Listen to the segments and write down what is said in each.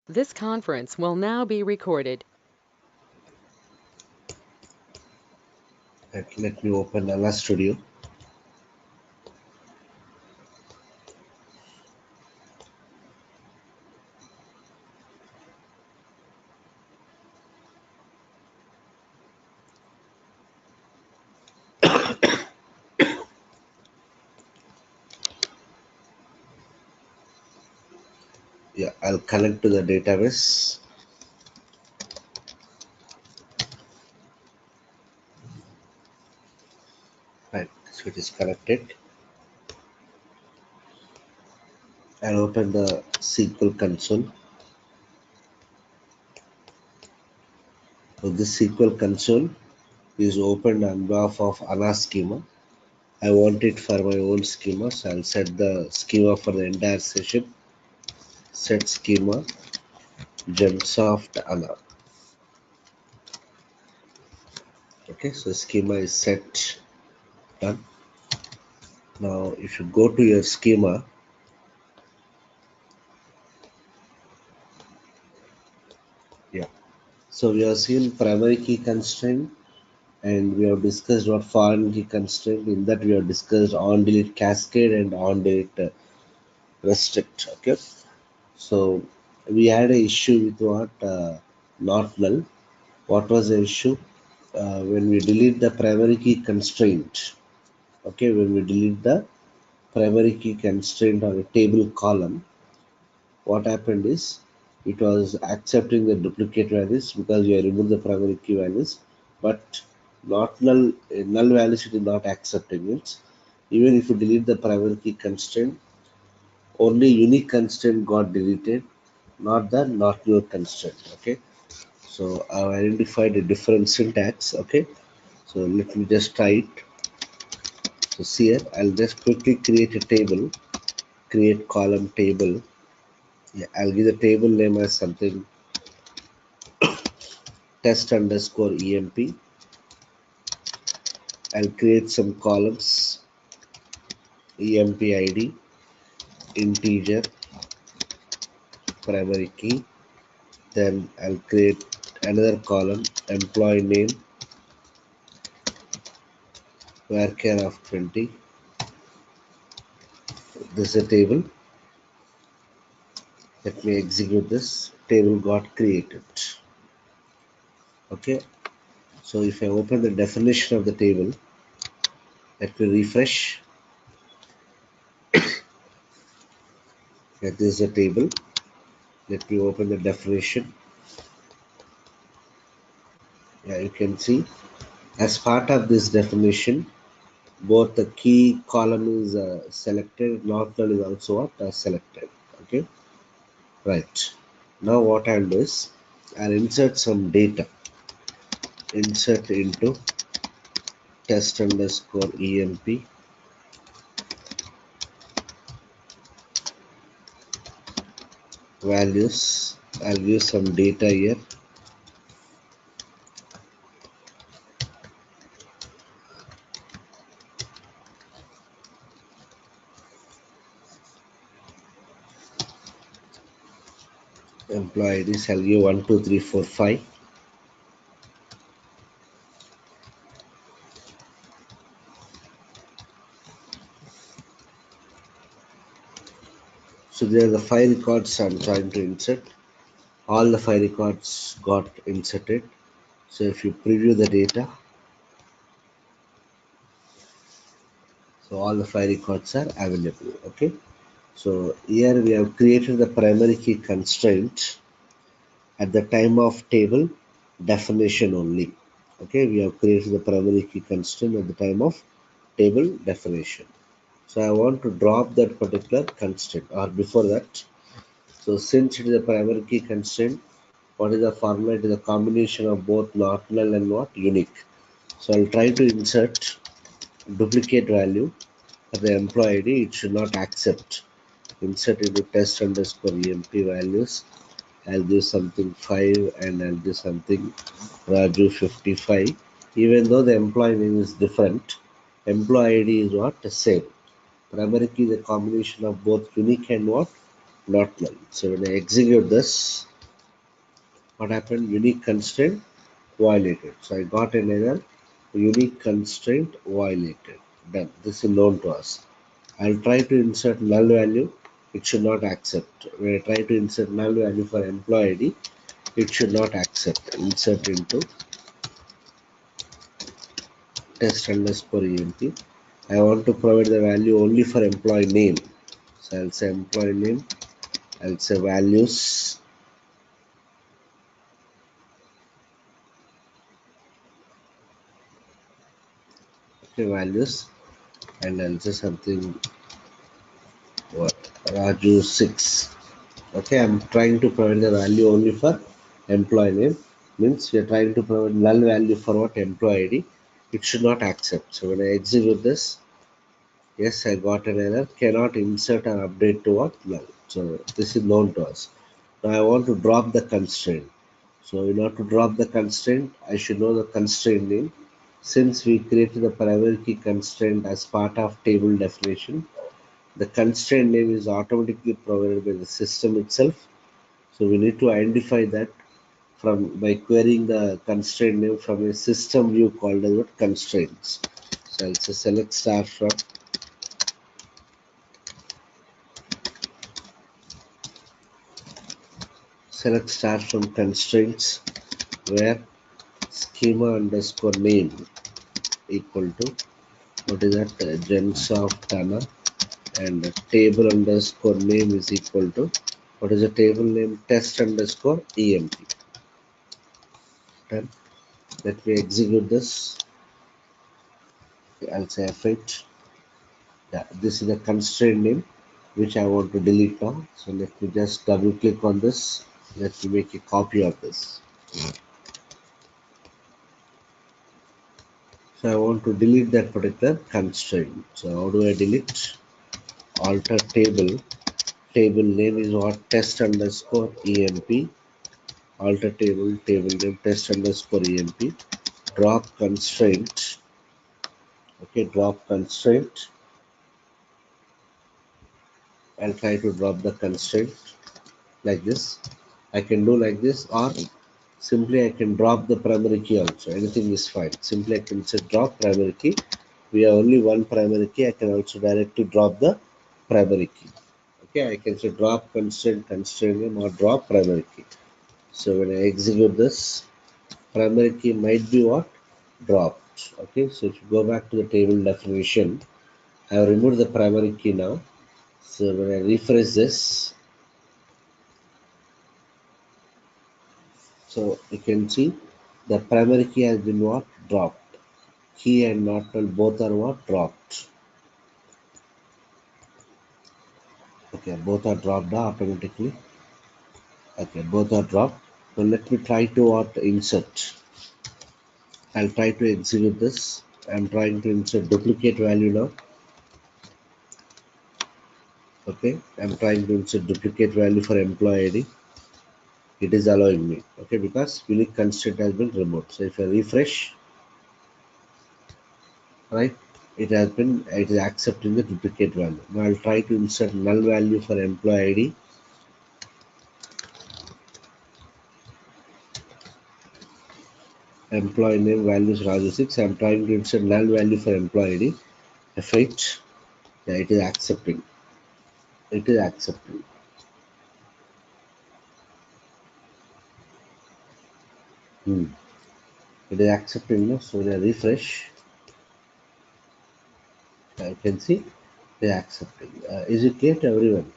This conference will now be recorded. Let me open HANA Studio. Yeah, I'll connect to the database. Right, so it is connected. I'll open the SQL console. So this SQL console is opened on behalf of HANA schema. I want it for my own schema, so I'll set the schema for the entire session. Set schema Gemsoft HANA. Okay, so schema is set. Done. Now if you go to your schema, yeah. So we have seen primary key constraint and we have discussed what foreign key constraint. In that we have discussed on delete cascade and on delete restrict. Okay, so we had an issue with what not null. What was the issue? When we delete the primary key constraint. Okay, when we delete the primary key constraint on a table column, what happened is it was accepting the duplicate values because we have removed the primary key values, but not null values it is not accepting it. Even if you delete the primary key constraint, only unique constraint got deleted, not the not null constraint. Okay, so I've identified a different syntax. Okay, so let me just try it. So see here, I'll just quickly create a table, create column table. Yeah, I'll give the table name as something test underscore emp. I'll create some columns, emp id, integer, primary key. Then I'll create another column, employee name, varchar of 20. This is a table. Let me execute this. Table got created. Okay. So if I open the definition of the table, let me refresh. Yeah, this is a table. Let me open the definition. Yeah, you can see as part of this definition, both the key column is selected, not null is also what selected. Okay, right. Now what I'll do is I'll insert some data. Insert into test underscore emp. Values. I'll use some data here. Employee IDs. I'll give 1, 2, 3, 4, 5. So there are the 5 records I'm trying to insert. All the 5 records got inserted. So if you preview the data, so all the 5 records are available. Okay, so here we have created the primary key constraint at the time of table definition only. Okay, we have created the primary key constraint at the time of table definition. So I want to drop that particular constraint, or before that. So since it is a primary key constraint, what is the formula? It is a combination of both not null and what unique. So I'll try to insert duplicate value for the employee ID. It should not accept. Insert into test underscore emp values. I'll do something 5 and I'll do something Raju 55. Even though the employee name is different, employee ID is what? The same. Primary key is a combination of both unique and what? Not null. So when I execute this, What happened? Unique constraint violated. So I got an error. Unique constraint violated. Done. This is known to us. I'll try to insert null value. It should not accept. When I try to insert null value for employee ID, it should not accept. Insert into test underscore emp. I want to provide the value only for employee name. So I'll say employee name. I'll say values. Okay, values. And I'll say something what Raju 6. Okay, I'm trying to provide the value only for employee name. Means we are trying to provide null value for what employee ID. It should not accept. So when I execute this, yes, I got an error. Cannot insert an update to what null. So this is known to us. Now I want to drop the constraint. So in order to drop the constraint, I should know the constraint name. Since we created the primary key constraint as part of table definition, the constraint name is automatically provided by the system itself. So we need to identify that from by querying the constraint name from a system view called as what constraints. So I'll say select star from constraints where schema underscore name equal to what is that gens of HANA and table underscore name is equal to what is the table name test underscore emp. Done. Let me execute this. I'll say f8. Yeah, this is the constraint name which I want to delete now. So let me just double click on this. Let me make a copy of this. So I want to delete that particular constraint. So how do I delete? Alter table. Table name is what test underscore emp. Alter table. Table name test underscore emp. Drop constraint. Okay, drop constraint. I'll try to drop the constraint like this. I can do like this, or simply I can drop the primary key also. Anything is fine. Simply I can say drop primary key. We have only one primary key. I can also directly drop the primary key. Okay, I can say drop constraint name or drop primary key. So when I execute this, primary key might be what? Dropped. Okay, so if you go back to the table definition, I have removed the primary key now. So when I refresh this, so you can see the primary key has been what? Dropped. Key and not null both are what? Dropped. Okay, both are dropped automatically. Okay, both are dropped. So let me try to what? Insert. I'll try to execute this. I'm trying to insert duplicate value now. Okay, I'm trying to insert duplicate value for employee ID. It is allowing me. Okay, because unique constraint has been removed. So if I refresh, right, it is accepting the duplicate value. Now I'll try to insert null value for employee ID. Employee name values Raju 6. I'm trying to insert null value for employee ID. F8. Yeah, it is accepting. It is accepting. Hmm. It is accepting now. So when I refresh, I can see they are accepting. Is it clear to everyone?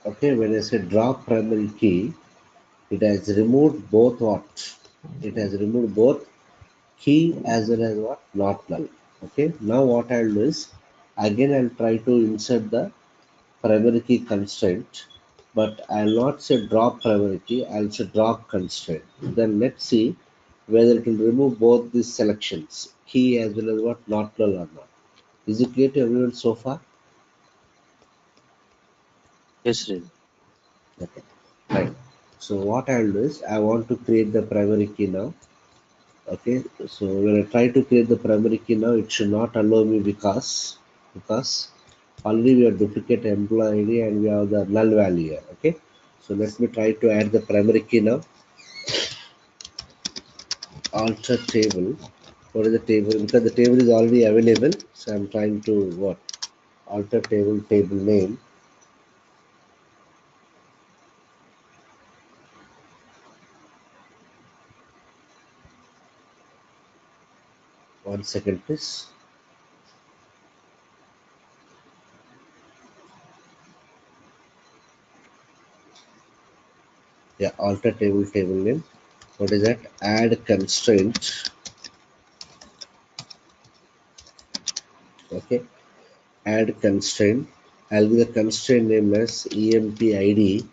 Okay, when I say drop primary key, it has removed both what? It has removed both key as well as what? Not null. Okay, now what I'll do is again I'll try to insert the primary key constraint, but I'll not say drop primary key, I'll say drop constraint. Then let's see whether it will remove both these selections, key as well as what? Not null or not. Is it clear to everyone so far? Yes, Rin. Okay, right. So what I'll do is I want to create the primary key now. Okay, so when I try to create the primary key now, it should not allow me because already we have duplicate employee ID and we have the null value here. Okay, So let me try to add the primary key now. Alter table. What is the table? Because the table is already available, so I'm trying to what? Alter table, table name. One second, please. Yeah, alter table, table name. What is that? Add constraint. Okay, add constraint. I'll give the constraint name as empid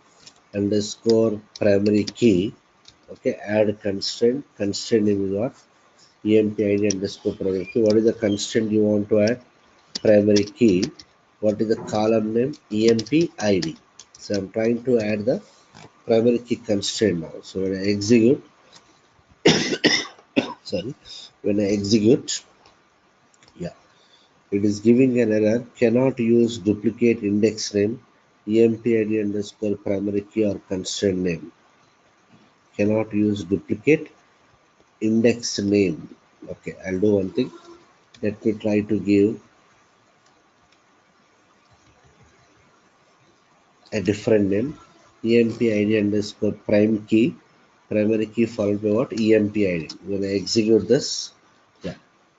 underscore primary key. Okay, add constraint. Constraint name is what? empid underscore primary key. What is the constraint you want to add? Primary key. What is the column name? empid. So I'm trying to add the primary key constraint now. So when I execute, sorry, when I execute, yeah, it is giving an error. Cannot use duplicate index name, empid underscore primary key or constraint name. Cannot use duplicate index name. Okay, I'll do one thing. Let me try to give a different name. empid underscore prime key, primary key followed by what? empid. When I execute this, yeah.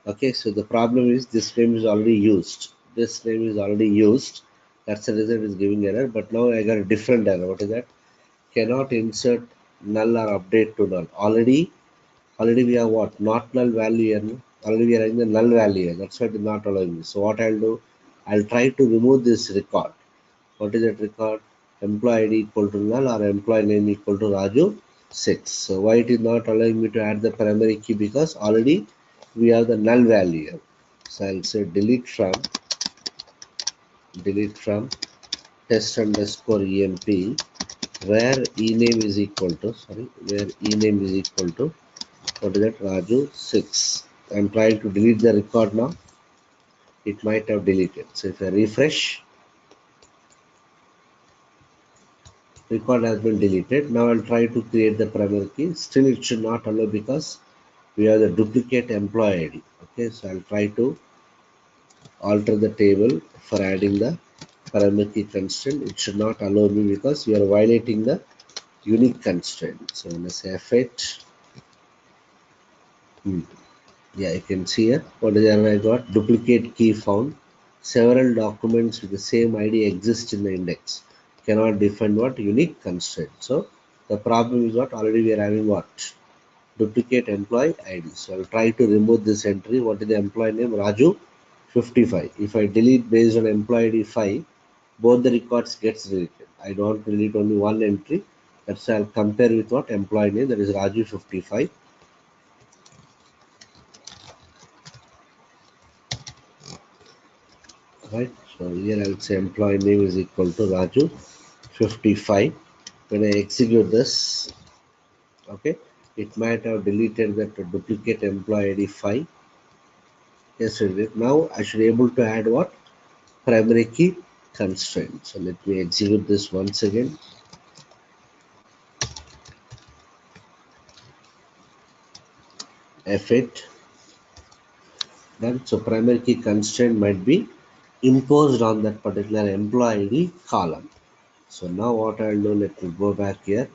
Okay, so the problem is this name is already used. This name is already used. That's the reason it's giving error. But now I got a different error. What is that? Cannot insert null or update to null. Already we have what? Not null value here. No? Already we are in the null value here. That's why it's not allowing me. So what I'll do? I'll try to remove this record. What is that record? Employee ID equal to null or employee name equal to Raju 6. So why it is not allowing me to add the primary key? Because already we have the null value here. So I'll say delete from test underscore emp where ename is equal to where ename is equal to what is that? Raju 6. I'm trying to delete the record now. It might have deleted. So if I refresh, record has been deleted. Now I'll try to create the primary key. Still it should not allow because we have the duplicate employee ID. Okay, so I'll try to alter the table for adding the primary key constraint. It should not allow me because we are violating the unique constraint. So when I say F8, yeah, you can see here what is the error I got? Duplicate key found. Several documents with the same ID exist in the index. Cannot define what? Unique constraint. So the problem is what? Already we are having what? Duplicate employee ID. So I'll try to remove this entry. What is the employee name? Raju 55. If I delete based on employee ID 5, both the records gets deleted. I don't delete only one entry. That's why I'll compare with what? Employee name, that is Raju 55. Right. So here I'll say employee name is equal to Raju 55. When I execute this, okay, it might have deleted that duplicate employee ID 5. Yes, it did. Now I should be able to add what? Primary key constraint. So let me execute this once again. F8. Done. So primary key constraint might be imposed on that particular employee ID column. So now what I'll do, let me go back here.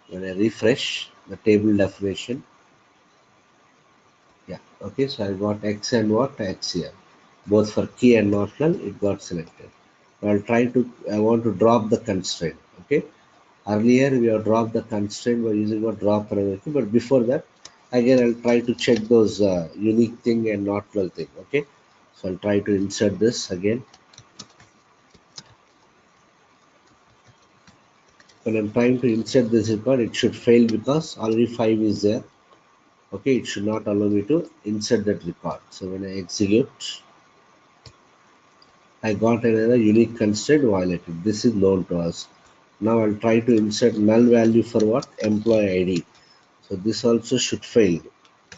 When I refresh the table definition, yeah, okay, so I got X and what? X here. Both for key and not null, it got selected. I'll try to, I want to drop the constraint, okay. Earlier we have dropped the constraint by using what? Drop primary key, but before that, again I'll try to check those unique thing and not null thing, okay. So I'll try to insert this again. When I'm trying to insert this record, it should fail because already 5 is there. Okay, it should not allow me to insert that record. So when I execute, I got another unique constraint violated. This is known to us. Now I'll try to insert null value for what? Employee ID. So this also should fail.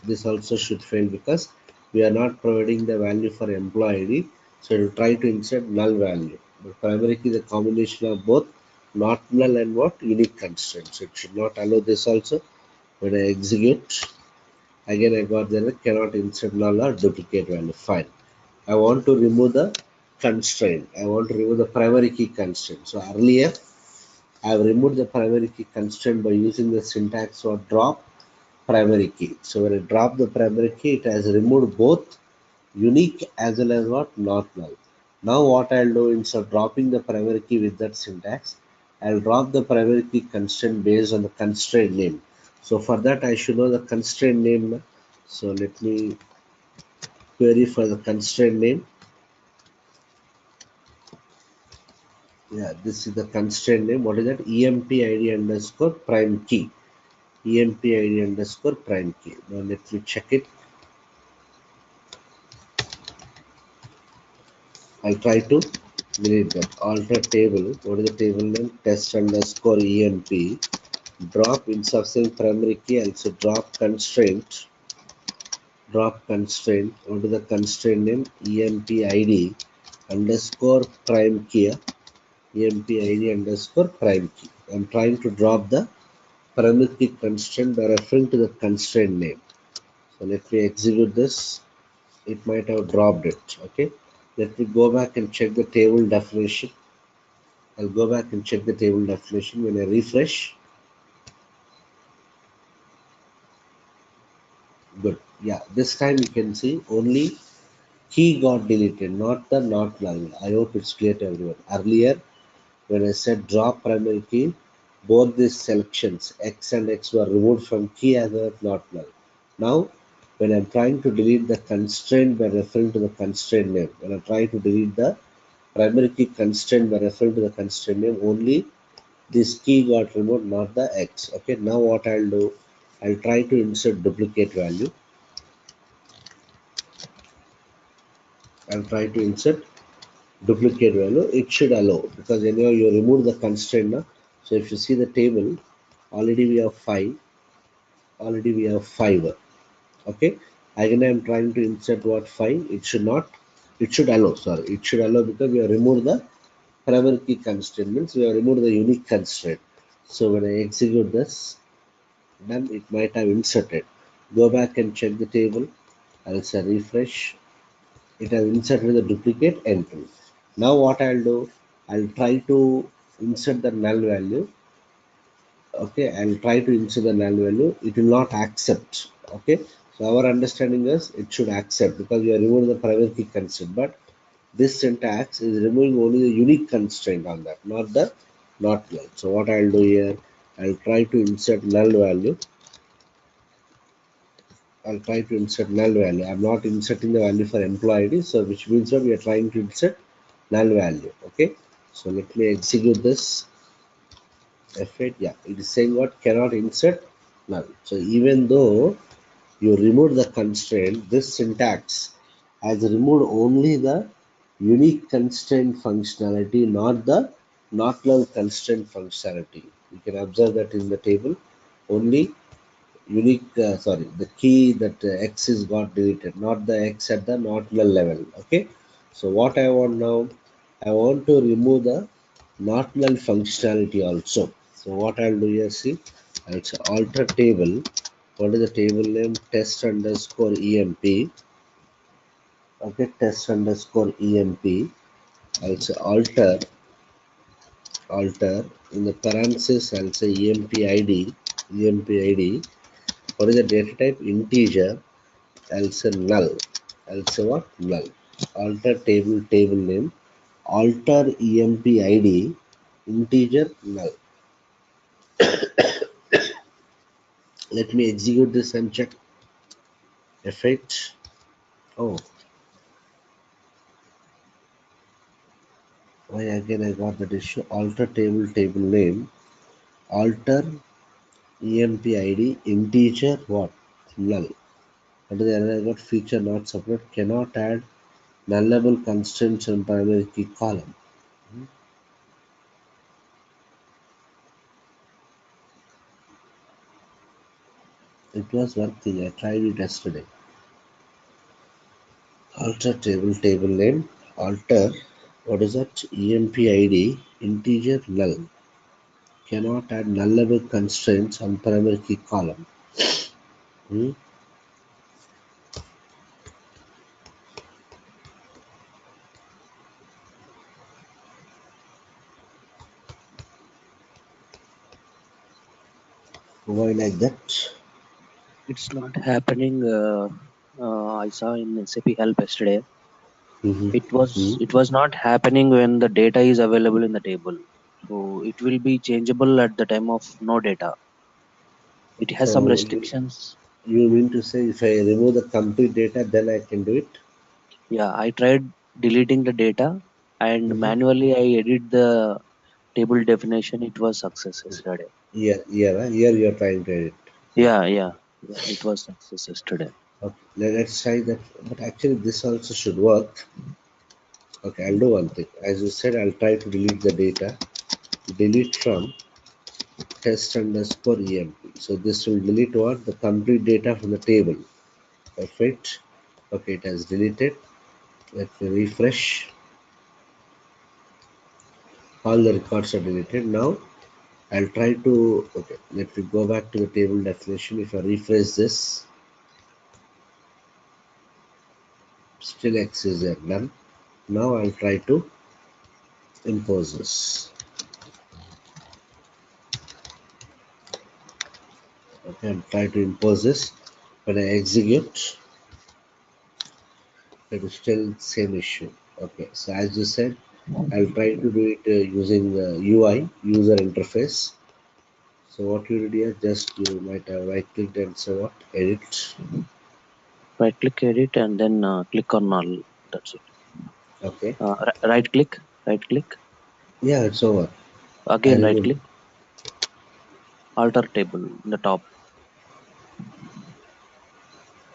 This also should fail because we are not providing the value for employee ID. So it will try to insert null value. But primary key is a combination of both not null and what unique constraint. So it should not allow this also. When I execute, again I got the error, cannot insert null or duplicate value. Fine. I want to remove the constraint. I want to remove the primary key constraint. So earlier I have removed the primary key constraint by using the syntax for drop primary key. So when I drop the primary key, it has removed both unique as well as what not null. Now what I'll do, instead of dropping the primary key with that syntax, I'll drop the primary key constraint based on the constraint name. So for that I should know the constraint name. So let me query for the constraint name. Yeah, this is the constraint name. What is that? EMP ID underscore prime key. EMP ID underscore prime key. Now let me check it. I'll try to delete that. Alter table. What is the table name? Test underscore EMP. Drop instead of saying primary key, also drop constraint. Drop constraint. What is the constraint name? EMP ID underscore prime key. EMP ID underscore prime key. I'm trying to drop the primary key constraint by referring to the constraint name. So let me execute this. It might have dropped it. Okay. Let me go back and check the table definition. I'll go back and check the table definition. When I refresh, good. Yeah, this time you can see only key got deleted, not the not null. I hope it's clear to everyone. Earlier, when I said drop primary key, both these selections X and X were removed from key as well as not null. Now, when I'm trying to delete the constraint by referring to the constraint name, when I try to delete the primary key constraint by referring to the constraint name, only this key got removed, not the X. Okay, now what I'll do, I'll try to insert duplicate value. I'll try to insert duplicate value. It should allow because anyhow you remove the constraint now. So if you see the table, already we have 5. Already we have 5. Okay. Again I'm trying to insert what 5. It should not. It should allow. Sorry. It should allow because we have removed the primary key constraint. Means we have removed the unique constraint. So when I execute this, then it might have inserted. Go back and check the table. I'll say refresh. It has inserted the duplicate entry. Now what I'll do, I'll try to insert the null value. Okay, I'll try to insert the null value. It will not accept. Okay, so our understanding is it should accept because we are removing the primary key constraint. But this syntax is removing only the unique constraint on that, not the not null. So what I'll do here, I'll try to insert null value. I'll try to insert null value. I'm not inserting the value for employee ID, so which means that we are trying to insert null value. Okay, so let me execute this. F8, yeah, it is saying what cannot insert null. So even though you remove the constraint, this syntax has removed only the unique constraint functionality, not the not null constraint functionality. You can observe that in the table. Only unique sorry, the key that X is got deleted, not the X at the not null level. Okay, so what I want now, I want to remove the not null functionality also. So what I'll do here, see, I'll say alter table. What is the table name? Test underscore emp. Okay, test underscore emp. I'll say alter in the parenthesis. I'll say emp id. What is the data type? Integer. I'll say null. I'll say what? Null. Alter table name. Alter emp id. Integer null. Let me execute this and check. Effect. Oh, why again I got that issue? Alter table name. Alter emp id. Integer what? Null. What is the error I got? Feature not support. Cannot add nullable constraints in primary key column. It was working. I tried it yesterday. Alter table name. Alter, what is that? EMP ID integer null. cannot add nullable constraints on primary key column. Hmm? Why like that? It's not happening. I saw in SAP help yesterday. Mm-hmm. It was not happening when the data is available in the table. So it will be changeable at the time of no data. It has some So restrictions. you mean to say if I remove the complete data, then I can do it? Yeah, I tried deleting the data and Mm-hmm. manually I edit the table definition. It was success yesterday. Here you are trying to edit. Yeah. It was success yesterday. Okay, let's try that. But actually, this also should work. Okay, I'll do one thing. As you said, I'll try to delete the data. Delete from test underscore emp. So this will delete what? The complete data from the table. Perfect. Okay, it has deleted. Let me refresh. All the records are deleted. Now I'll try to, okay, let me go back to the table definition. If I refresh this, still X is there, done. Now I'll try to impose this. Okay, I'll try to impose this. When I execute, it is still same issue. Okay, so as you said, I'll try to do it using the UI, user interface. So what you did here, just you might have right clicked and so what, edit. Right click edit and then click on null. That's it. Okay, Right click, right click. yeah, it's over. I Again right removed. click, alter table in the top.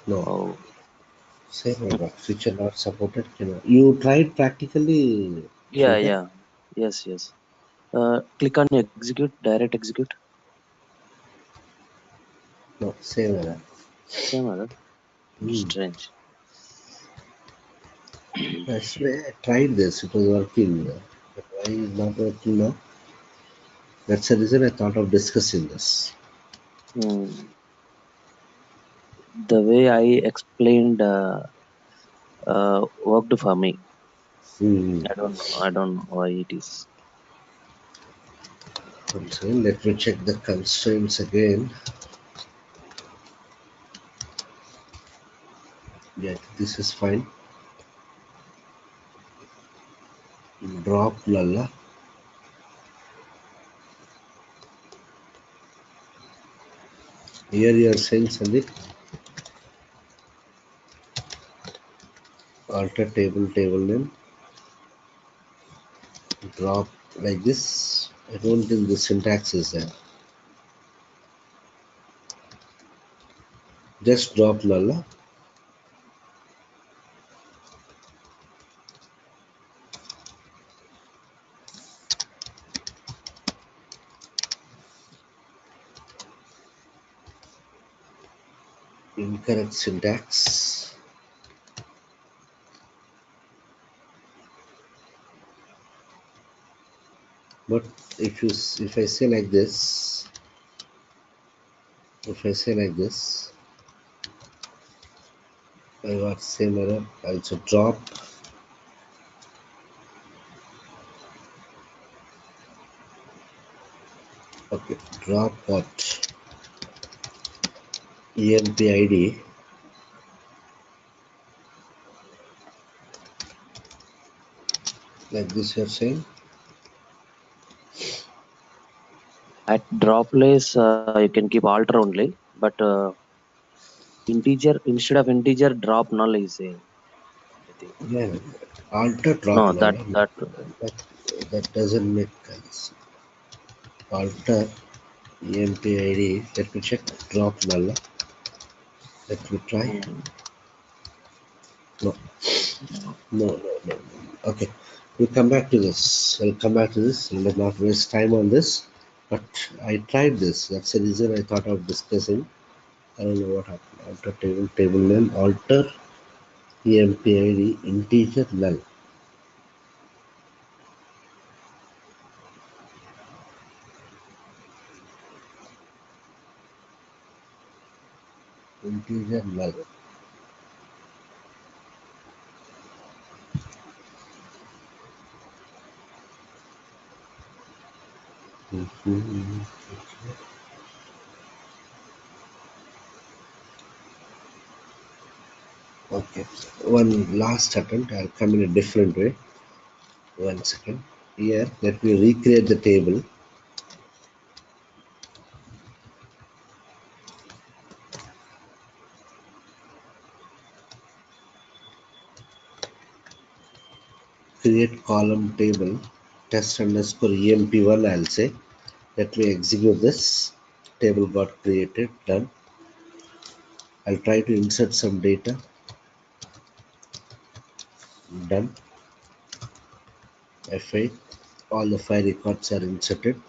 No, Oh, same over. Feature not supported. You tried practically, yeah, Shankar? yeah. Yes. Click on execute, direct execute. No, same error. Same error. Hmm. Strange. I swear I tried this. It was working. But why is not working now? That's the reason I thought of discussing this. Hmm. The way I explained worked for me. Hmm. I don't know why it is. Okay, let me check the constraints again. Yeah, this is fine. Drop lala. Here you are saying Sandeep, alter table name, drop like this. I don't think the syntax is there. Just drop lala. Incorrect syntax. But if I say like this, if I say like this, I got same error. Also drop. Okay, drop what? EMP like this you're saying. At drop place, you can keep alter only, but integer instead of integer drop null is saying. I think Yeah, alter drop no, that lala. that That, that doesn't make sense. Alter EMP. Let me check. Drop null. Let me try. mm, No, no. Okay, we'll come back to this. I'll come back to this. Let's not waste time on this. But I tried this. That's the reason I thought of discussing. I don't know what happened. Alter table name. Alter EMPID integer null. integer null. Mhm. Okay, one last attempt. I'll come in a different way. One second. Here, let me recreate the table. Create column table test underscore emp1. I'll say. Let me execute this. Table got created. Done. I'll try to insert some data. Done. F8. All the 5 records are inserted.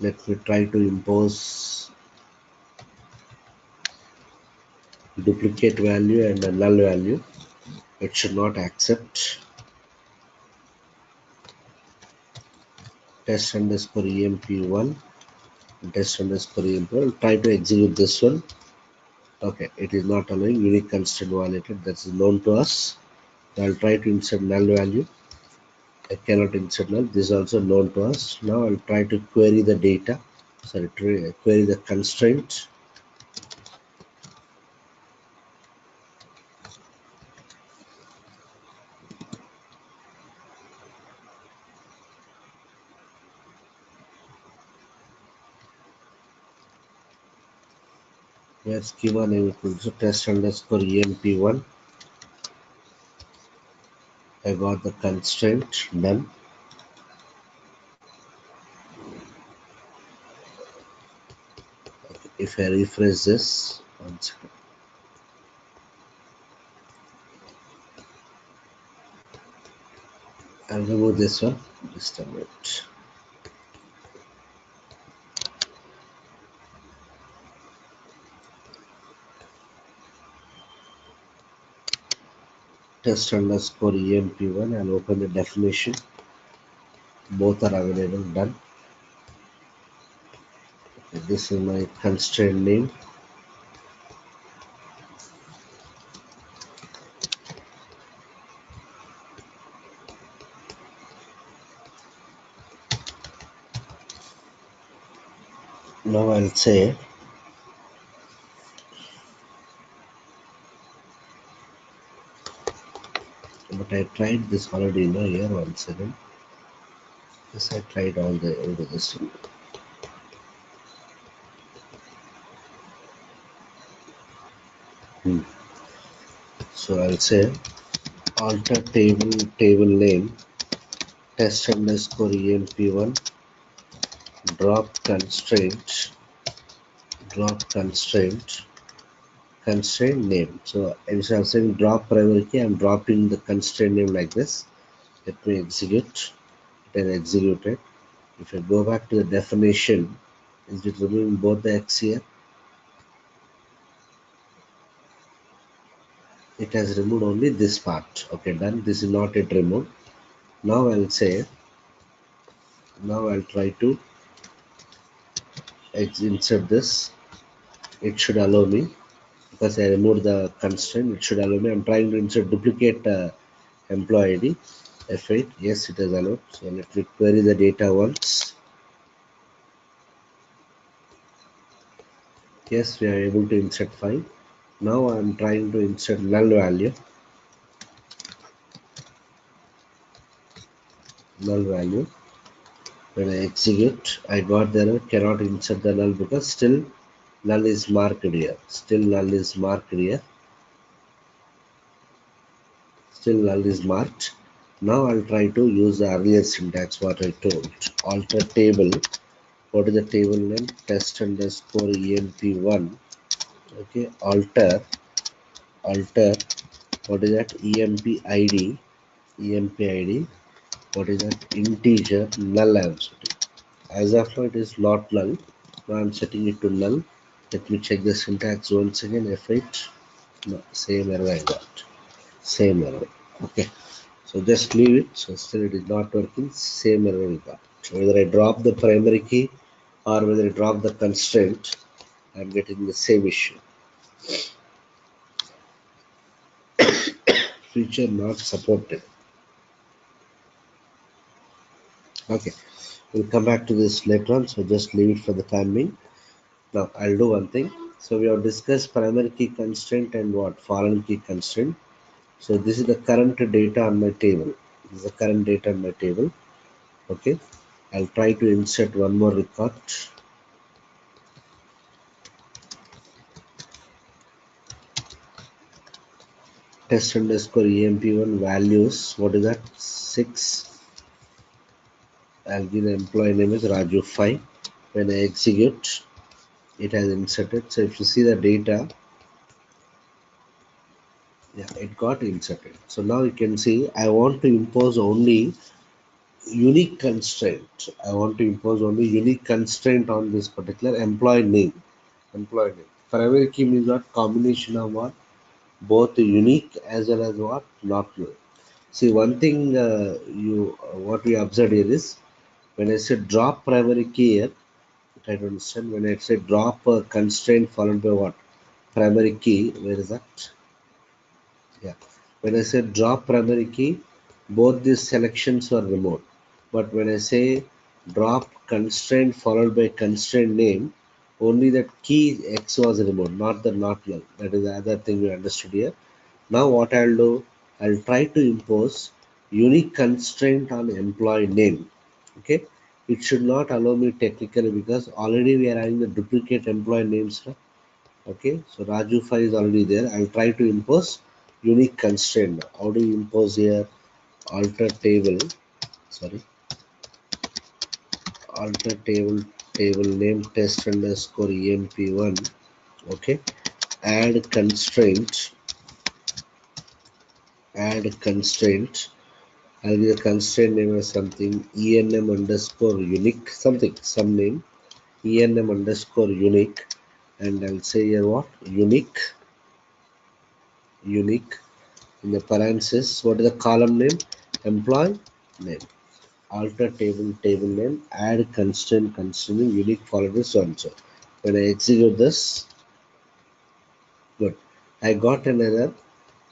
Let me try to impose duplicate value and a null value. It should not accept. Test underscore emp1. Test underscore emp1. I'll try to execute this one. Okay, it is not allowing. Unique constraint violated. That is known to us. I'll try to insert null value. I cannot insert null. This is also known to us. Now I'll try to query the data. Sorry, query the constraint. Where schema name equals to test underscore emp1. I got the constraint. Done. If I refresh this, one second. I'll remove this one. Just a minute. Test underscore emp1. I'll open the definition. Both are available. Done. Okay, this is my constraint name. Now I'll say but I tried this already here. One second. Yes, I tried all the over this one. So I'll say alter table name test underscore emp1 drop constraint name. So instead of saying drop primary key, I'm dropping the constraint name like this. Let me execute. It has executed. If I go back to the definition, is it removing both the X here? It has removed only this part. Okay, done. This is not yet removed. Now I'll say, now I'll try to insert this. It should allow me because I removed the constraint. It should allow me. I'm trying to insert duplicate employee ID. F8. Yes, it is allowed. So let me query the data once. Yes, we are able to insert 5. Now I'm trying to insert null value. Null value. When I execute, I got the error. Cannot insert the null because still null is marked here. Still null is marked here. Still null is marked. Now I'll try to use the earlier syntax what I told. Alter table. What is the table name? Test underscore emp1. Okay. Alter. What is that? emp id. What is that? Integer null I am setting. As of now it is not null. Now I'm setting it to null. Let me check the syntax once again. F8. No, same error I got. Same error. Okay. So just leave it. So still it is not working. Same error we got. Whether I drop the primary key or whether I drop the constraint, I'm getting the same issue. Feature not supported. Okay, we'll come back to this later on, so just leave it for the time being. Now I'll do one thing. So we have discussed primary key constraint and what foreign key constraint. So this is the current data on my table. This is the current data on my table. Okay, I'll try to insert one more record. Test underscore emp1 values. What is that? 6. I'll give the employee name is Raju 5. When I execute, it has inserted. So if you see the data, yeah, it got inserted. So now you can see I want to impose only unique constraint. I want to impose only unique constraint on this particular employee name. Employee name. Primary key means what? Combination of what? Both unique as well as what? Not unique. See, one thing what we observed here is when I say drop primary key here, try to understand when I say drop constraint followed by what? Primary key, where is that? Yeah. When I say drop primary key, both these selections were removed. But when I say drop constraint followed by constraint name, only that key X was removed, not the not null. That is the other thing we understood here. Now what I'll do, I'll try to impose unique constraint on employee name. Okay. It should not allow me technically because already we are having the duplicate employee names. Right? Okay, so Raju 5 is already there. I'll try to impose unique constraint. How do you impose here? Alter table, sorry, alter table name test underscore emp1. Okay, add constraint, add constraint. I'll give the constraint name as something enm underscore unique, something, some name enm underscore unique, and I'll say here what? Unique. In the parenthesis, what is the column name? Employee name. Alter table name, add constraint unique followed by so and so. When I execute this, good. I got an error.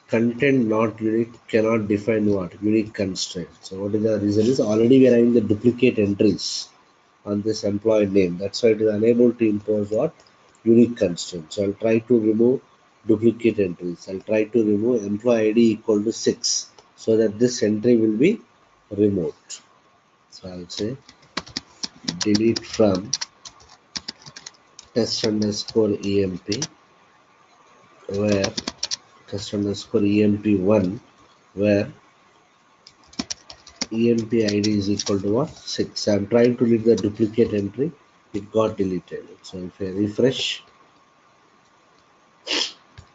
Content not unique cannot define what? Unique constraint. So what is the reason is already we are having the duplicate entries on this employee name. That's why it is unable to impose what? Unique constraint. So I'll try to remove duplicate entries. I'll try to remove employee ID equal to 6 so that this entry will be removed. So I'll say delete from test underscore emp where test underscore emp1 where emp id is equal to what? 6. I'm trying to delete the duplicate entry. It got deleted. So if I refresh,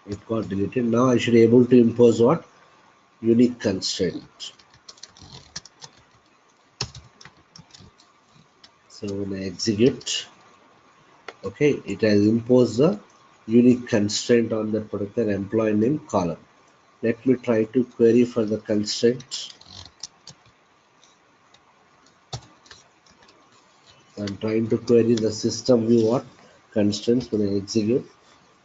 it got deleted. Now I should be able to impose what? Unique constraint. So when I execute, okay, it has imposed the unique constraint on that particular employee name column. Let me try to query for the constraint. I'm trying to query the system view what constraints when I execute.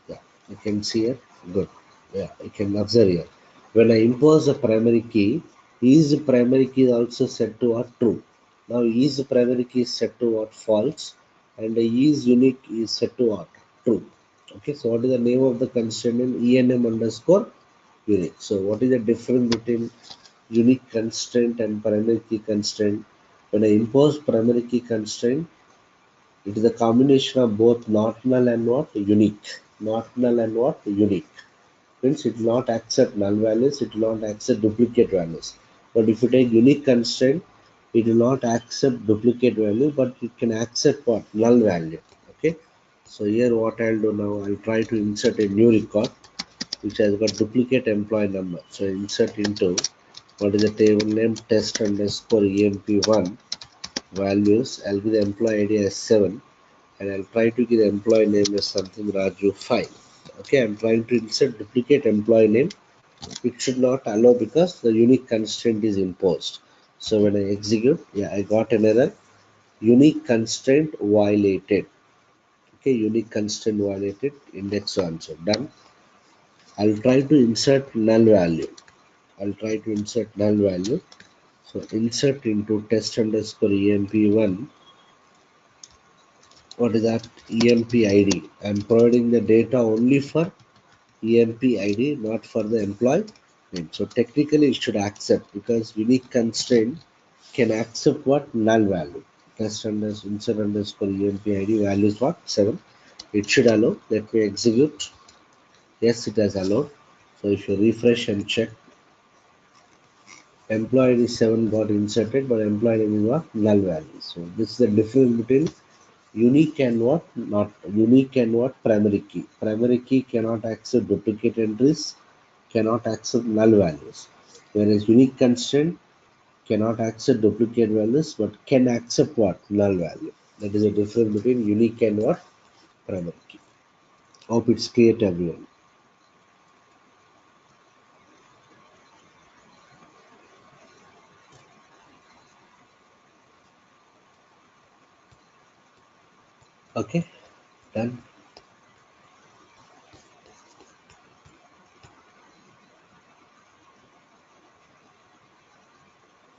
Yeah, you can see it. Good. Yeah, you can observe here. When I impose the primary key, is primary key also set to what? True. Now is primary key is set to what? False. And the is unique is set to what? True. Okay, so what is the name of the constraint? Enm underscore unique. So what is the difference between unique constraint and primary key constraint? When I impose primary key constraint, it is a combination of both not null and what? Unique. Not null and what? Unique. Means it will not accept null values, it will not accept duplicate values. But if you take unique constraint, it will not accept duplicate value, but it can accept what? Null value. Okay. So here what I'll do now, I'll try to insert a new record which has got duplicate employee number. So insert into what is the table name test underscore emp1 values. I'll give the employee ID as 7 and I'll try to give the employee name as something Raju 5. Okay, I'm trying to insert duplicate employee name. It should not allow because the unique constraint is imposed. So when I execute, yeah, I got an error. Unique constraint violated. Okay, unique constraint violated. Index answer done. I'll try to insert null value. I'll try to insert null value. So insert into test underscore emp1. What is that? Emp ID. I'm providing the data only for emp ID, not for the employee name. So technically it should accept, because unique constraint can accept what? Null value. Test underscore insert underscore emp ID value is what? 7. It should allow. Let me execute. Yes, it has allowed. So if you refresh and check, employee ID 7 got inserted, but employee name is what? Null value. So this is the difference between unique and what? Not unique and what? Primary key. Primary key cannot accept duplicate entries, cannot accept null values. Whereas unique constraint cannot accept duplicate values, but can accept what? Null value. That is the difference between unique and what? Primary key. Hope it's clear to everyone. Okay, done.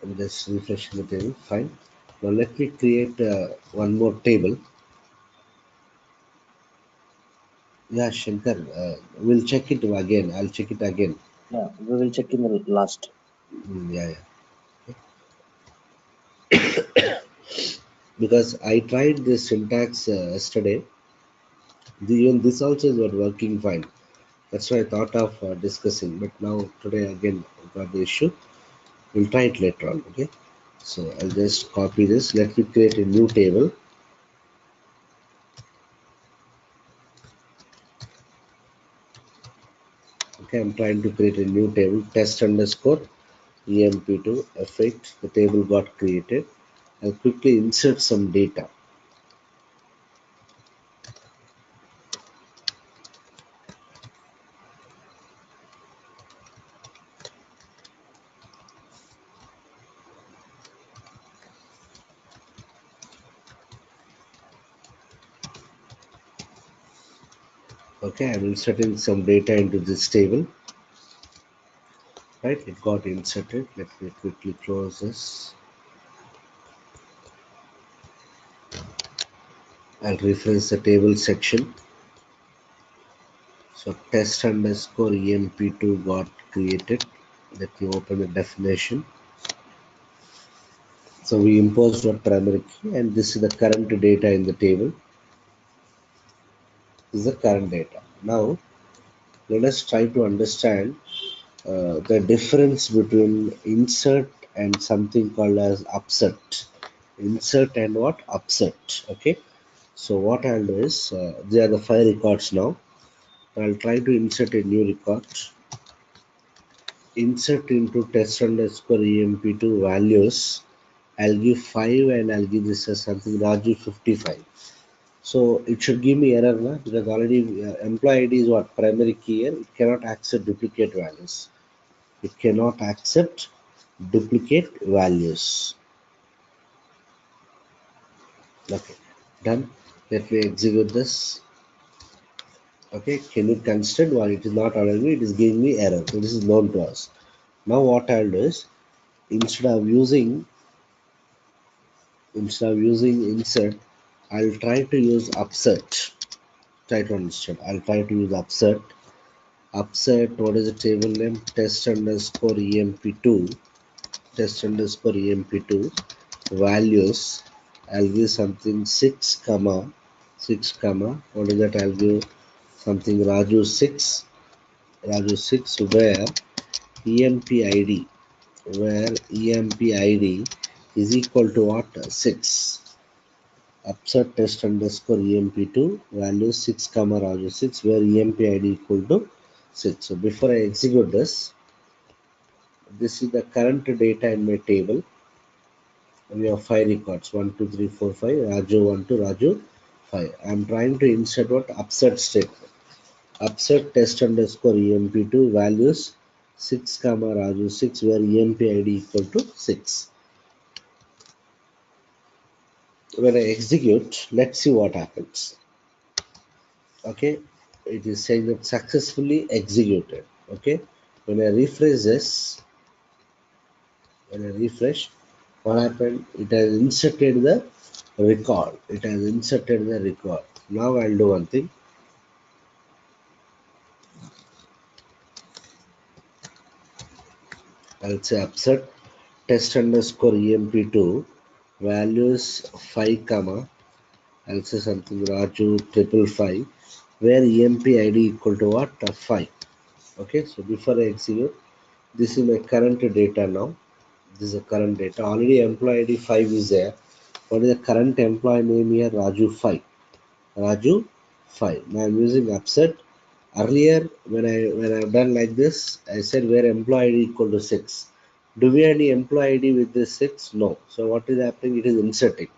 I'm just refreshing the table. Fine. Now let me create one more table. Yeah, Shankar, we'll check it again. I'll check it again. Yeah, we will check in the last. Yeah, yeah. Because I tried this syntax yesterday. Even this also is not working fine. That's why I thought of discussing. But now today again I got the issue. We'll try it later on. Okay. So I'll just copy this. Let me create a new table. Okay, I'm trying to create a new table. Test underscore emp2 f8. The table got created. I'll quickly insert some data. Okay, I'm inserting some data into this table. Right, it got inserted. Let me quickly close this. I'll reference the table section. So test underscore emp2 got created. Let me open the definition. So we imposed our primary key, and this is the current data in the table. This is the current data. Now let us try to understand the difference between insert and something called as upset. Insert and what? Upset. Okay. So what I'll do is, they are the 5 records now. I'll try to insert a new record. Insert into test underscore emp2 values. I'll give 5 and I'll give this as something Raju 55. So it should give me error na? Because already employee ID is what? Primary key here. It cannot accept duplicate values. It cannot accept duplicate values. Okay, done. Let me execute this. Okay, can you consider why it is not allowing me? It is giving me error. So this is known to us. Now what I'll do is, instead of using insert, I'll try to use upset. Try to understand. I'll try to use upset. Upset, what is the table name? Test underscore emp2. Test underscore emp2 values. I'll give something 6 comma 6 comma. What is that? I'll give something Raju 6 where empid is equal to what? 6. Upset test underscore emp2 value 6 comma Raju 6 where empid equal to 6. So before I execute this is the current data in my table. We have 5 records 1 2 3 4 5. Raju 1 2 Raju 5. I'm trying to insert what? Upset statement. Upset test underscore emp2 values 6 comma Raju 6 where empid equal to 6. When I execute, let's see what happens. Okay, it is saying that successfully executed. Okay, when I refresh this, when I refresh, what happened? It has inserted the record. It has inserted the record. Now I'll do one thing. I'll say upset test underscore emp2 values 5 comma. I'll say something Raju 555 where emp id equal to what? 5. Okay, so before I execute, this is my current data now. This is the current data. Already employee ID 5 is there. What is the current employee name here? Raju 5. Raju 5. Now I'm using upset. Earlier, when I've done like this, I said where employee ID equal to 6. Do we have any employee ID with this 6? No. So what is happening? It is inserting.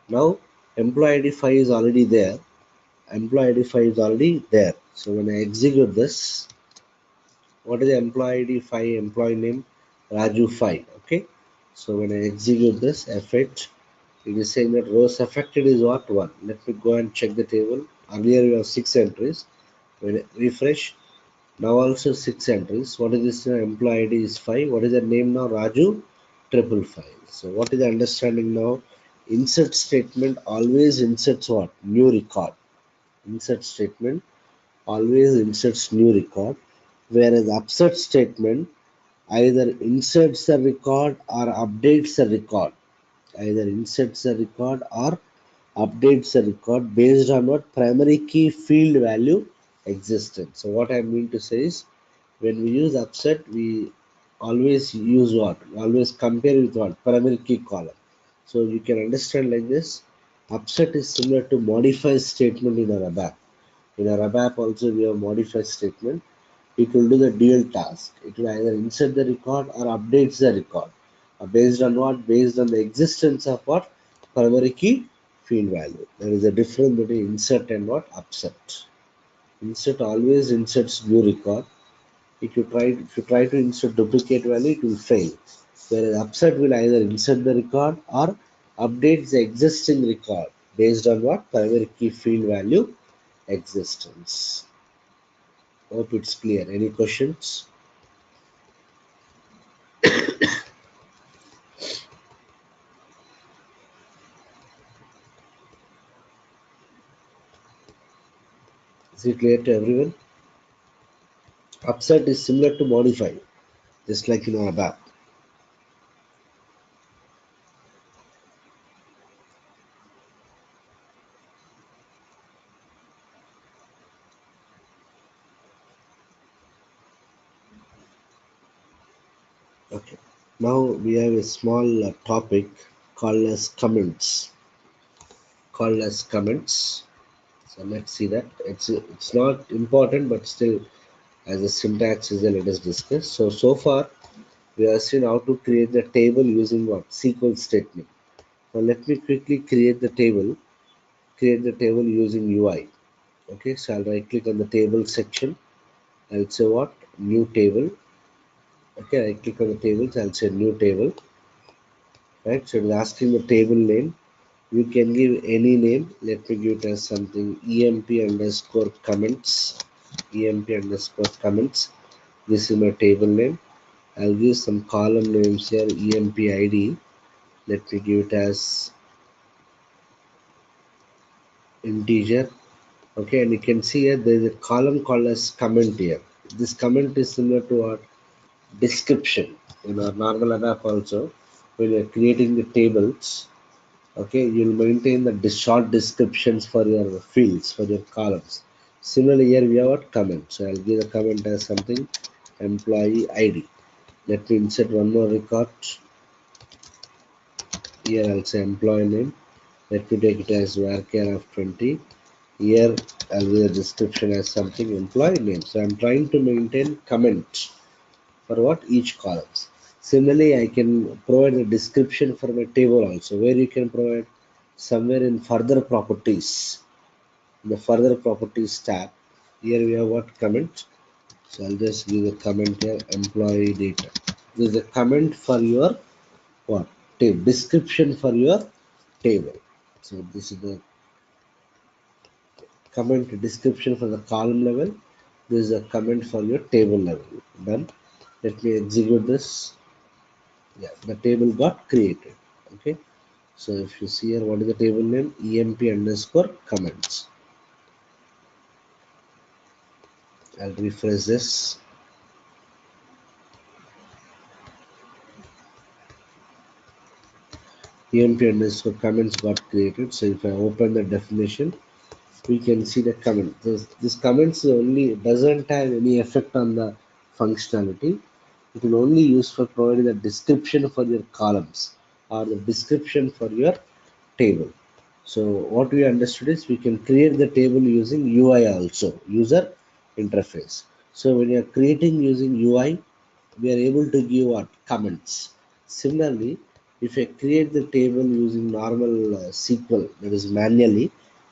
Now employee ID 5 is already there. Employee ID 5 is already there. So when I execute this, what is the employee ID 5 employee name? Raju 5. Okay. So when I execute this effect, it is saying that rows affected is what? 1. Let me go and check the table. Earlier we have 6 entries. When I refresh, now also 6 entries. What is this? Employee ID is 5. What is the name now? Raju 555. So what is the understanding now? Insert statement always inserts what? New record. Insert statement always inserts new record, whereas upset statement either inserts the record or updates the record. Either inserts the record or updates the record based on what primary key field value existed. So what I mean to say is when we use upset, we always use what? Always compare with what? Primary key column. So you can understand like this. Upset is similar to modify statement in a ABAP. In a ABAP also we have modify statement. It will do the dual task. It will either insert the record or updates the record. Based on what? Based on the existence of what? Primary key field value. There is a difference between insert and what? Upset. Insert always inserts new record. If you try to insert duplicate value, it will fail. Whereas upset will either insert the record or update the existing record based on what? Primary key field value existence. Hope it's clear. Any questions? Is it clear to everyone? Upset is similar to modify, just like in our ABAP. Okay. Now we have a small topic called as comments. Called as comments. So let's see that. It's not important, but still, as a syntax is there, let us discuss. So far we have seen how to create the table using what? SQL statement. Now let me quickly create the table. Create the table using UI. Okay, so I'll right click on the table section. I'll say what? New table. Okay, I click on the tables. I'll say new table. Right, so it is asking the table name. You can give any name. Let me give it as something emp underscore comments. Emp underscore comments. This is my table name. I'll give some column names here. Emp id. Let me give it as integer. Okay, and you can see here there is a column called as comment here. This comment is similar to what? Description. In our normal ABAP also, when you're creating the tables, okay, you'll maintain the short descriptions for your fields, for your columns. Similarly, here we have a comment. So I'll give the comment as something employee ID. Let me insert one more record. Here I'll say employee name. Let me take it as varchar of 20. Here I'll give the description as something employee name. So I'm trying to maintain comment for what? Each columns. Similarly, I can provide a description for my table also, where you can provide somewhere in further properties. In the further properties tab, here we have what? Comment. So I'll just give a comment here, employee data. This is a comment for your what? Table. Description for your table. So this is the comment description for the column level. This is a comment for your table level. Done. Let me execute this. Yeah, the table got created. Okay. So if you see here, what is the table name? EMP underscore comments. I'll refresh this. EMP underscore comments got created. So if I open the definition, we can see the comment. This comments only doesn't have any effect on the functionality. It will only use for providing the description for your columns or the description for your table. So what we understood is we can create the table using UI also, user interface. So when you are creating using UI, we are able to give what comments. Similarly, if I create the table using normal SQL, that is manually,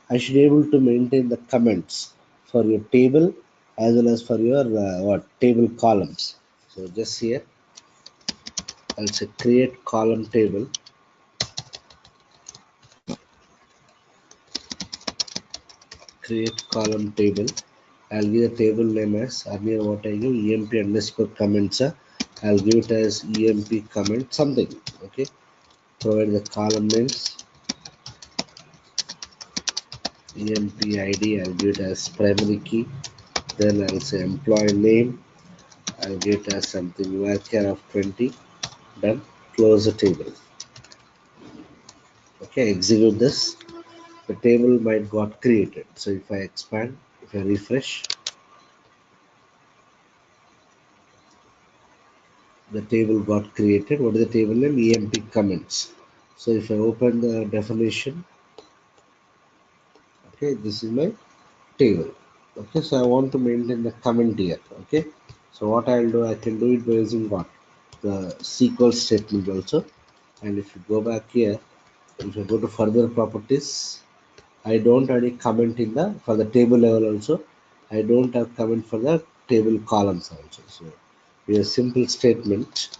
I should be able to maintain the comments for your table as well as for your what table columns. So just here, I'll say create column table. Create column table. I'll give the table name as earlier what I give EMP underscore comments. I'll give it as EMP comment something. Okay. Provide the column names. EMP ID. I'll give it as primary key. Then I'll say employee name. I'll give it as something varchar of 20. Done. Close the table. Okay. Execute this. The table might got created. So if I expand, if I refresh, the table got created. What is the table name? EMP comments. So if I open the definition, okay, this is my table. Okay, so I want to maintain the comment here. Okay, so what I'll do, I can do it by using what? The SQL statement also. And if you go back here, if you go to further properties, I don't have any comment in the for the table level also. I don't have comment for the table columns also. So we have simple statement.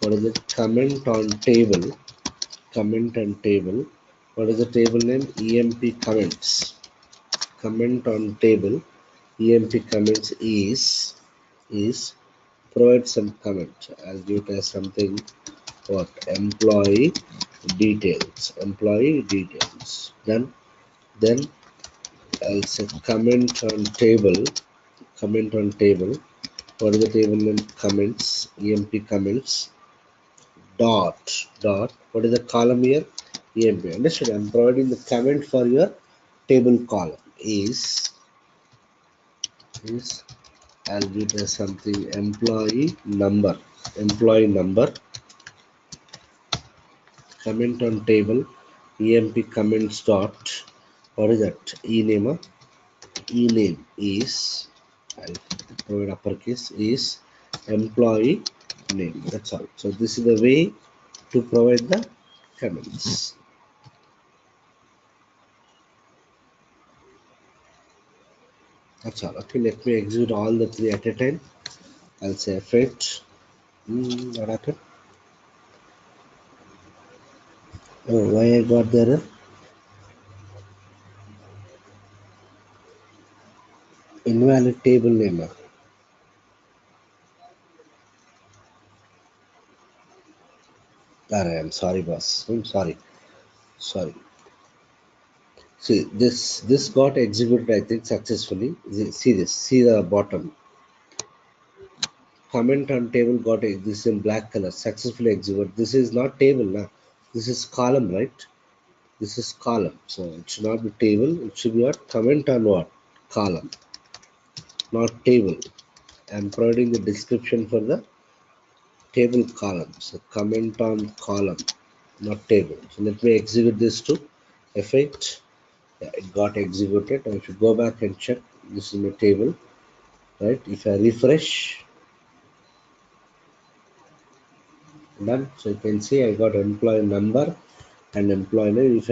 What is it? Comment on table. Comment on table. What is the table name? EMP comments. Comment on table. EMP comments is provide some comment. I'll give it as something what employee details. Employee details. Then I'll say comment on table. Comment on table. What is the table name? Comments. EMP comments. Dot. What is the column here? EMP. Understood? I'm providing the comment for your table column is I'll give it as something employee number. Employee number. Comment on table. EMP comments dot. What is that? E name. E name is I'll provide uppercase is employee name. That's all. So this is the way to provide the comments. That's all. Okay, let me execute all the three at a time. I'll say effect. What happened? Oh, why I got the error? Invalid table name. I'm sorry, boss. I'm sorry. Sorry. See this got executed I think successfully. See this. See the bottom. Comment on table got this in black color successfully executed. This is not table now. This is column, right? This is column. So it should not be table. It should be what? Comment on what? Column, not table. I'm providing the description for the table column. So comment on column, not table. So let me execute this to effect. Yeah, it got executed. I should go back and check. This is my table, right? If I refresh, done. So you can see I got employee number and employee name. If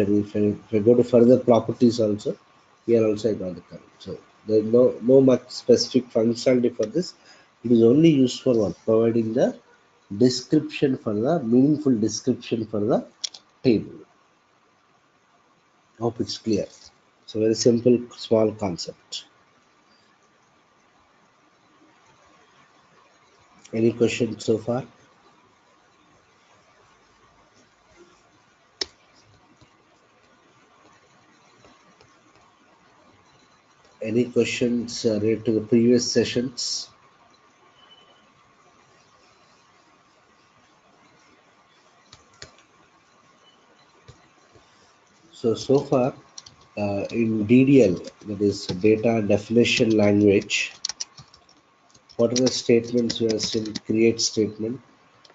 I go to further properties also, here also I got the current. So there's no much specific functionality for this. It is only used for what? Providing the description for the meaningful description for the table. Hope it's clear. It's a very simple, small concept. Any questions so far? Any questions related to the previous sessions? So far, in DDL, that is data definition language, what are the statements we have seen? Create statement.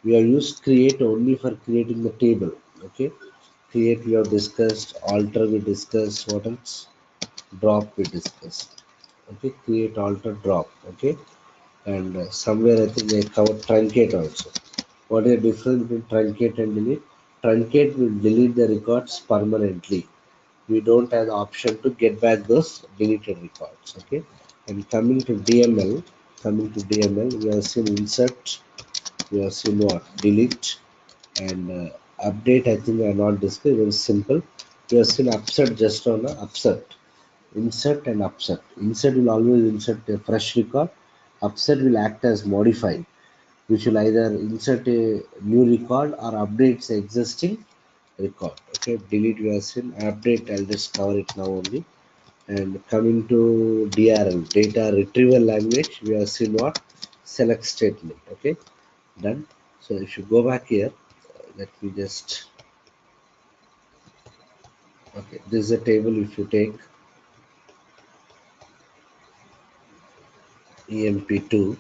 We have used create only for creating the table. Okay. Create we have discussed, alter we discussed, what else? Drop we discussed. Okay. Create, alter, drop. Okay. And somewhere I think I covered truncate also. What is the difference between truncate and delete? Truncate will delete the records permanently. We don't have the option to get back those deleted records. Okay. And coming to DML, we have seen insert, we have seen what? Delete, and update. I think I not discussed. Very simple. We have seen upset just on the upset. Insert and upset. Insert will always insert a fresh record. Upset will act as modify, which will either insert a new record or updates the existing record. Okay, delete we have seen. Update, I'll just cover it now only. And coming to DRL, data retrieval language, we have seen what? Select statement. Okay, done. So if you go back here, let me just, okay, this is a table. If you take EMP2,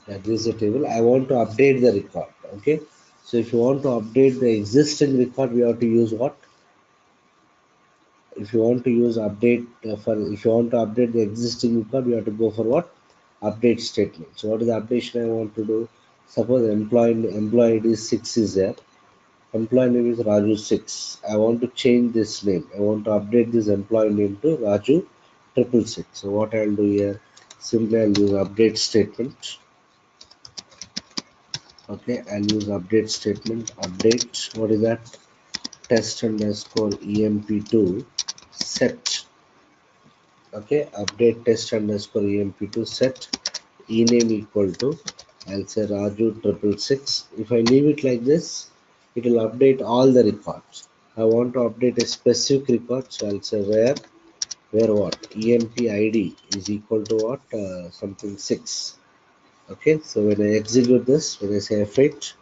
this is a table. I want to update the record. Okay, so if you want to update the existing record, we have to use what? If you want to use update if you want to update the existing record, you have to go for what? Update statement. So what is the updation I want to do? Suppose employee ID 6 is there. Employee name is Raju 6. I want to change this name. I want to update this employee name to Raju 666. So what I'll do here, simply I'll use update statement. Okay, I'll use update statement. Update, what is that? Test underscore emp2 set. Okay, update test underscore emp2 set ename equal to, I'll say Raju 666. If I leave it like this, it will update all the records. I want to update a specific record, so I'll say where what? Emp id is equal to what? Something 6. Okay, so when I execute this, when I say F8,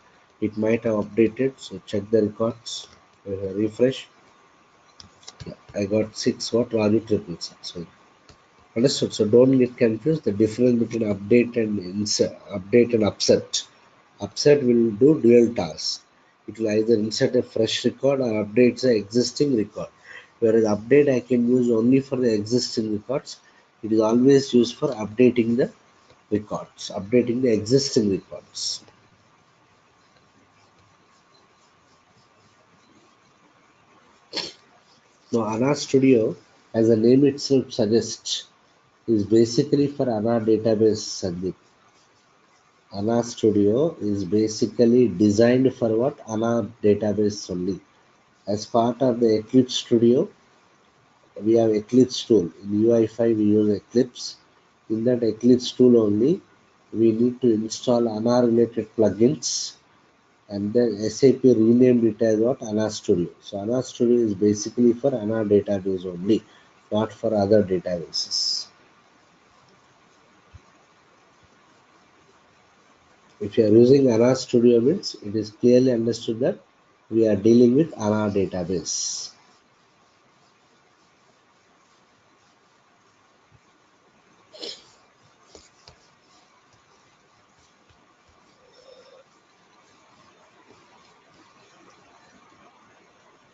it might have updated. So check the records. When I refresh, yeah, I got 6 what? Raju 666. So understood. So don't get confused. The difference between update and insert, update and upset. Upset will do dual tasks. It will either insert a fresh record or update the existing record. Whereas update I can use only for the existing records. It is always used for updating the records, updating the existing records. Now HANA Studio, as the name itself suggests, is basically for HANA database, Sandeep. HANA Studio is basically designed for what? HANA database only. As part of the Eclipse Studio, we have Eclipse tool. In UI5 we use Eclipse. In that Eclipse tool only, we need to install HANA related plugins, and then SAP renamed it as what? HANA Studio. So HANA Studio is basically for HANA database only, not for other databases. If you are using HANA Studio means it is clearly understood that we are dealing with HANA database.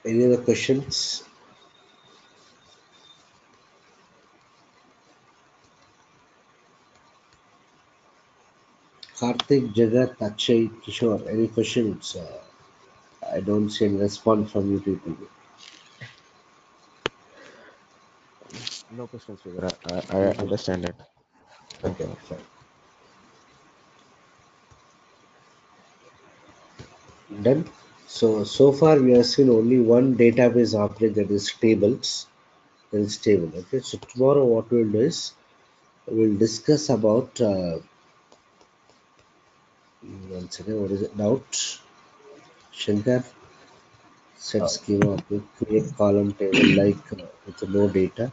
Any other questions? Karthik, Jagat, Akshay, Kishore, any questions? I don't see any response from you people. No questions, Vidura. I No question. understand it. Okay, Okay. fine. Done. So far we have seen only one database object, that is tables. That is table. Okay. So tomorrow what we'll do is we'll discuss about one second. What is it? Doubt. Shankar. Set schema. Okay. Create column table like with no data.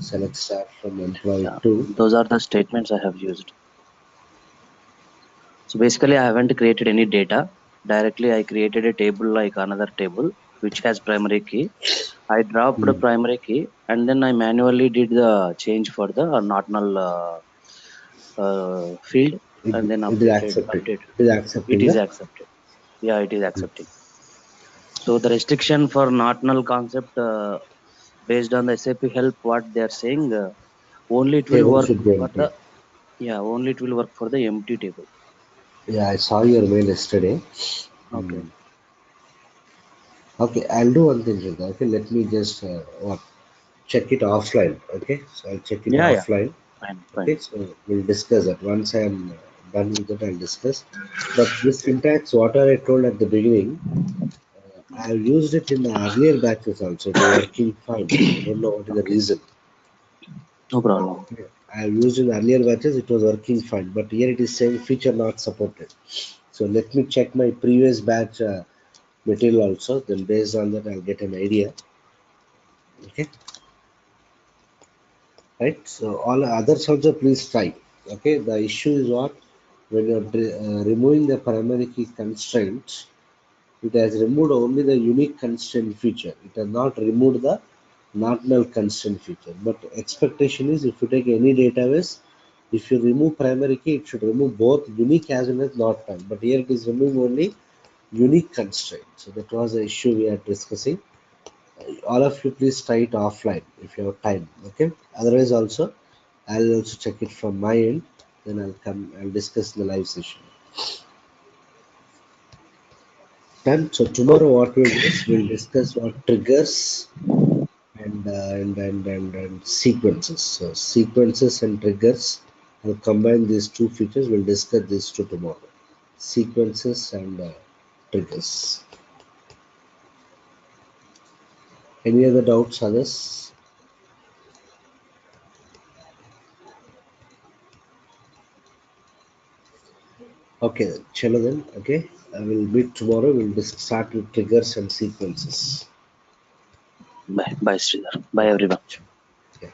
Select start from employee Yeah, two. those are the statements I have used. So basically, I haven't created any data. Directly, I created a table like another table which has primary key. I dropped the Hmm. primary key and then I manually did the change for the not null field and then It is updated. It is It accepting is the. accepted. Yeah, it is accepting. So the restriction for not null concept based on the SAP help, what they are saying, only it will Table work should be for empty. the only it will work for the empty table. Yeah, I saw your mail yesterday. Okay. Hmm. Okay, I'll do one thing, Shankar. Okay, let me just check it offline. Okay, so I'll check it Yeah, offline. fine, fine. Okay, so we'll discuss that. Once I'm done with it, I'll discuss. But this syntax, what I told at the beginning, I've used it in the earlier batches also. It was working fine. I don't know what is the Okay, reason. no problem. Okay. I've used in earlier batches, it was working fine. But here it is saying feature not supported. So let me check my previous batch material also. Then based on that, I'll get an idea. Okay, right? So all others also please try. Okay, the issue is what, when you're removing the primary key constraints, it has removed only the unique constraint feature. It has not removed the not null constraint feature. But expectation is, if you take any database, if you remove primary key, it should remove both unique as well as not null. But here it is removing only unique constraint. So that was the issue we are discussing. All of you please try it offline if you have time. Okay. Otherwise also, I'll also check it from my end. Then I'll discuss in the live session. Done. So tomorrow what we'll do is we'll discuss what triggers and sequences. So sequences and triggers. I'll combine these two features. We'll discuss these two tomorrow. Sequences and triggers. Any other doubts, others? Okay, then. Chalo then. Okay, I will meet tomorrow. We'll start with triggers and sequences. Bye, bye, Sridhar. Bye, Okay. everyone. Yeah.